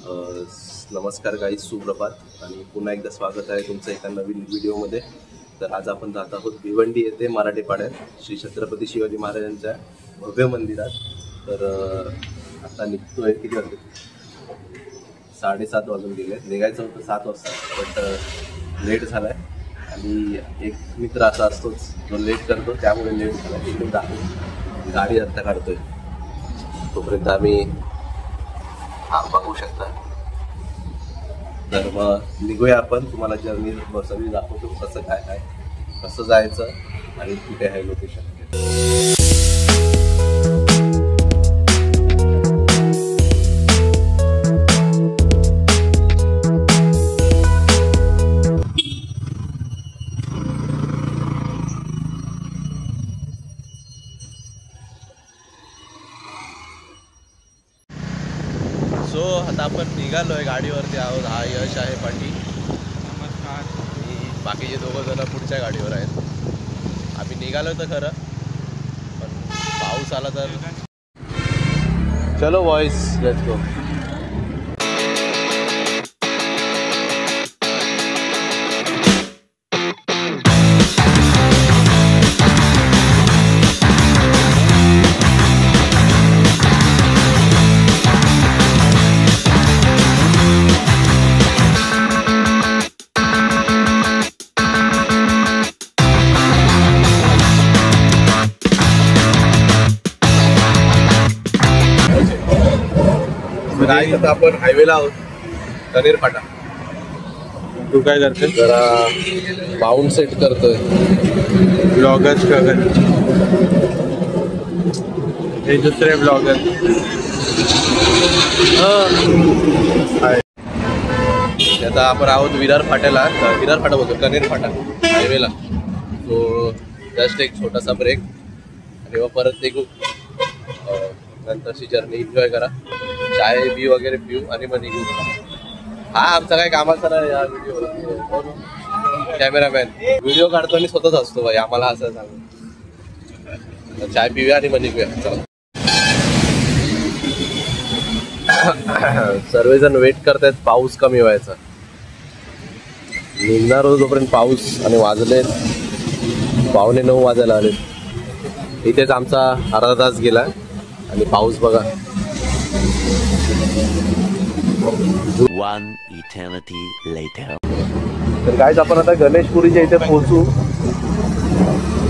नमस्कार गाईज, सुप्रभात आणि पुन्हा एकदा स्वागत आहे तुमचं एका नवीन व्हिडिओमध्ये. तर आज आपण जात आहोत भिवंडी येथे मराठेपाड्यात श्री छत्रपती शिवाजी महाराजांच्या भव्य मंदिरात. तर आता निघतोय, किती वाजले? 7:30 वाजून गेले. निघायचं होतं 7 वाजता, बट लेट झालाय. आणि एक मित्र असा असतोच जो लेट करतो, त्यामुळे लेट झाला. तिकडे जातो, गाडी रस्ता काढतोय. तोपर्यंत आम्ही बघू शकता. तर मग निघूया आपण. तुम्हाला जर्नी सगळी दाखवतो, कसं काय कसं जायचं आणि कुठे आहे लोकेशन. सो आता आपण निघालोय, गाडीवरती आहोत. हा यश आहे पाठी. नमस्कार. आणि बाकीचे 2 जण पुढच्या गाडीवर आहेत. आम्ही निघालोय तर खरं, पण पाऊस आला तर चलो बॉयज, लेट्स गो. आता आपण हायवेला आहोत, कनेर फाटा. तू काय करते? जरा बाउंड सेट करतोय. ब्लॉगर्स करत, हे दुसरे ब्लॉगर. आता आपण आहोत विरार फाट्याला. विरार फाटा बोलतो, कनेर फाटा हायवेला. सो जस्ट एक छोटासा ब्रेक आणि मग परत निघू. नंतरची जर्नी एन्जॉय करा, चाय बी वगैरे पिऊ आणि मग निघू. हा आमचा काही कामाचा नाही या व्हिडिओ. कॅमेरामॅन व्हिडिओ काढतो आणि स्वतःच असतो भाई, आम्हाला असं सांगू. चाय पिऊया आणि मग निघूया. चला. सर्वजण वेट करतायत पाऊस कमी व्हायचा. निघणार होतो तोपर्यंत पाऊस, आणि वाजले 9:15 वाजायला आले. इथेच आमचा अर्धा तास गेला आणि पाऊस बघा. One eternity later. तर गाईज आपण आता गणेशपुरीच्या इथे पोहोचू.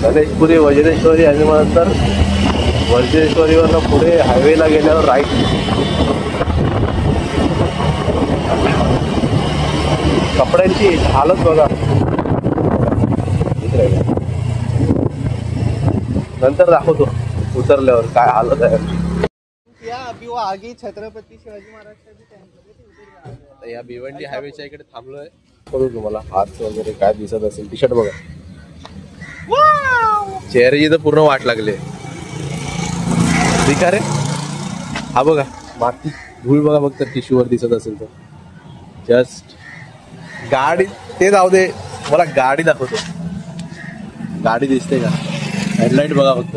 गणेशपुरी, वज्रेश्वरी आणि मग नंतर वज्रेश्वरीवरनं पुढे हायवेला गेल्यावर राईट. कपड्यांची हालत बघा. नंतर दाखवतो उतरल्यावर काय हालत आहे. अभी वो आगे छत्रपती शिवाजी महाराज का भी टेम्पल है. या भिवंडी हायवेच्या इकडे थांबलोय. बघू तुम्हाला हात वगैरे काय दिसत असेल. टी शर्ट बघा, चेहऱ्याची तर पूर्ण वाट लागली. ठीक आहे रे. हा बघा माती धूळ बघा, फक्त टिश्यू वर दिसत असेल तर. जस्ट गाडी ते जाऊ दे, मला गाडी दाखवतो. गाडी दिसते का? हेडलाईट बघा फक्त.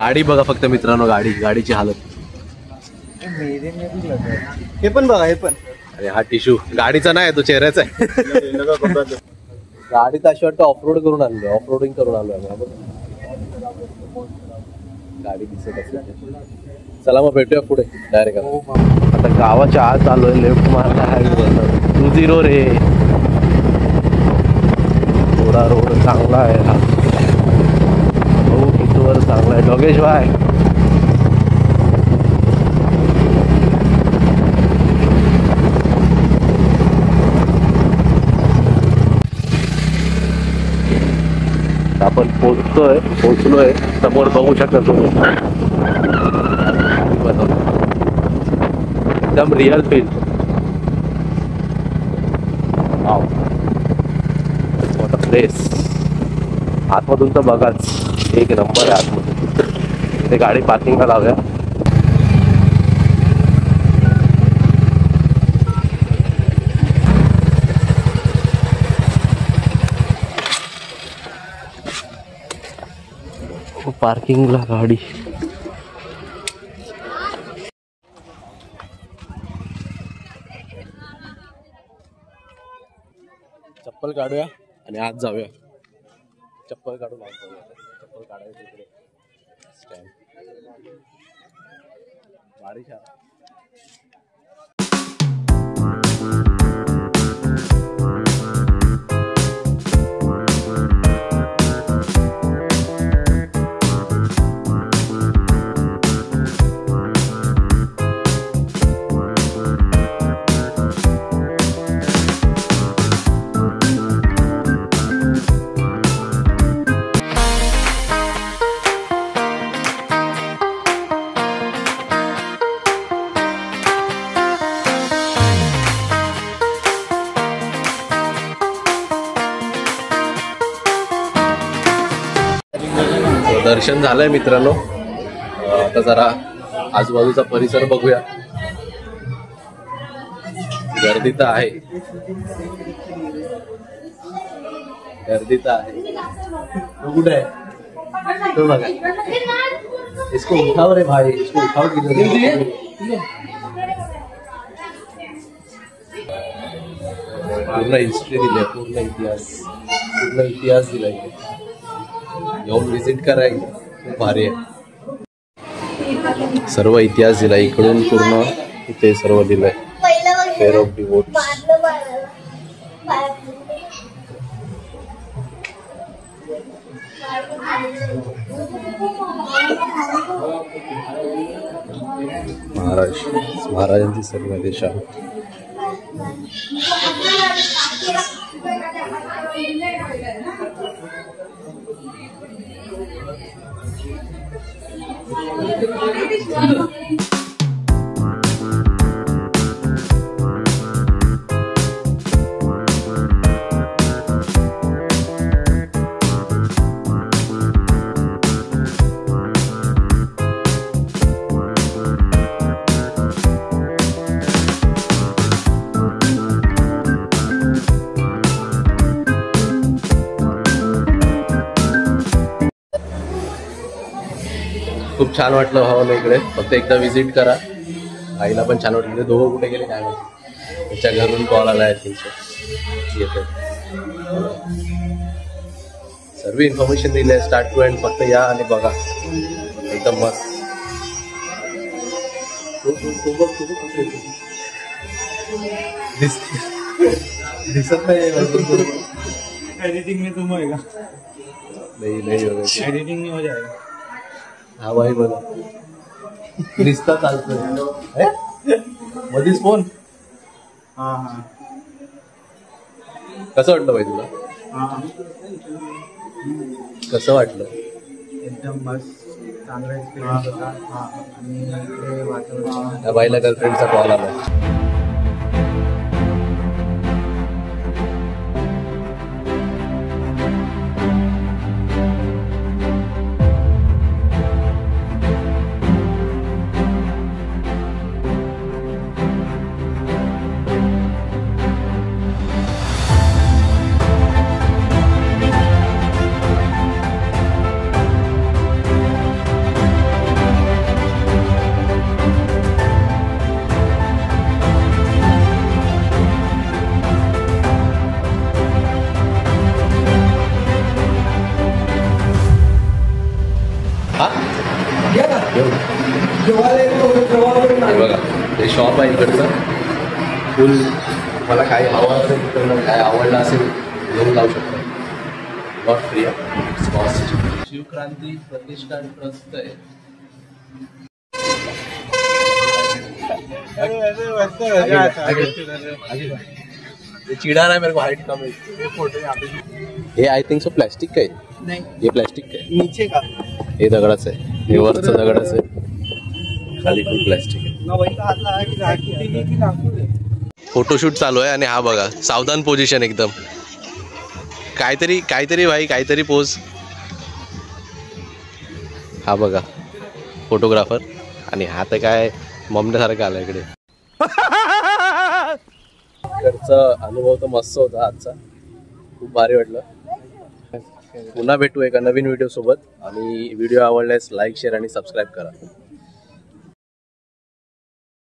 गाडी बघा फक्त मित्रांनो, गाडीची हालत. हे पण बघा, हे पण. अरे हा टिश्यू गाडीचा नाही, तो चेहऱ्याचा आहे. गाडी तर अशी वाटतं ऑफरोड करून आणली, ऑफरोडिंग करून आलो आम्ही. गाडी दिसत असेल. चला मग भेटूया पुढे डायरेक्ट. आता गावाच्या आत आलोय, लेफ्ट मारला हायवे 20 रे. थोडा रोड चांगला आहे हा. वर चांगला आहे योगेश भाई. आपण पोहोचलोय. समोर बघू शकता तुम्ही, एकदम रिअल फील. प्लेस आतमधून तर बघाच, एक नंबर आहे आतमध्ये. ते गाडी पार्किंगला लावूया. पार्किंगला गाडी चप्पल काढूया आणि आत जाऊया. चप्पल काढून आत जाऊया. चप्पल काढायचं इकडे स्टँड. बारिश आला. दर्शन झालंय मित्रांनो. आता जरा आजूबाजूचा परिसर बघूया. गर्दी तर आहे, गर्दी तर आहे. तो कुठे आहे तो बघा. इसको उठाव रे भाई, इसको उठाव किधर. पूर्ण हिस्ट्री दिली, पूर्ण इतिहास दिलाय. येऊन विजिट करायला खूप भारी आहे. सर्व इतिहास दिलाय इकडून पूर्ण. इथे सर्व दिलंय. Fair of devotees. महाराजांची सर्व देशा. खूप छान वाटलं भावाला इकडे. फक्त एकदा विजिट करा. आईला पण छान वाटलं. दोघं कुठे गेले काय माहिती. त्याच्या घरून कॉल आला आहे त्यांचं. येते सर्व इन्फॉर्मेशन दिली आहे स्टार्ट टू एंड. फक्त या आणि बघा एकदम मस्त. दिसत नाही एडिटिंग में तुम होएगा. नाही होगा. एडिटिंग में हो जाएगा. हा भाई बघा दिसता चालतोय मधीच फोन. हा हा. कसं वाटलं भाई तुला. कसं वाटलं. एकदम मस्त चांगला एक्सपिरियन्स होता. आणि इकडे वातावरण. त्या बाईला गर्लफ्रेंडचा कॉल आला. बघा ते शॉप आहे इकडचं. फुल मला काय हवं असेल तर काय आवडलं असेल घेऊन लावू शकतो. Not free cost. शिवक्रांती प्रतिष्ठान ट्रस्ट आहे. चिड़ा रहा है मेरे को. हाइट कम है. ये आई थिंक सो प्लास्टिक का है. नहीं, ये प्लास्टिक का है. नीचे का हे दगडाच आहे. हे वरचं दगडाच आहे. खाली फुल प्लास्टिक आहे. फोटोशूट चालू आहे आणि हा बघा सावधान पोझिशन एकदम. काहीतरी भाई काहीतरी पोज. हा बघा फोटोग्राफर. आणि हा तर काय ममण्यासारखं आला इकडे. इकडचा अनुभव तर मस्त होता आजचा. खूप भारी वाटलं. पुन्हा भेटू एका नवीन व्हिडिओ सोबत. आणि व्हिडिओ आवडल्यास लाईक शेअर आणि सबस्क्राईब करा.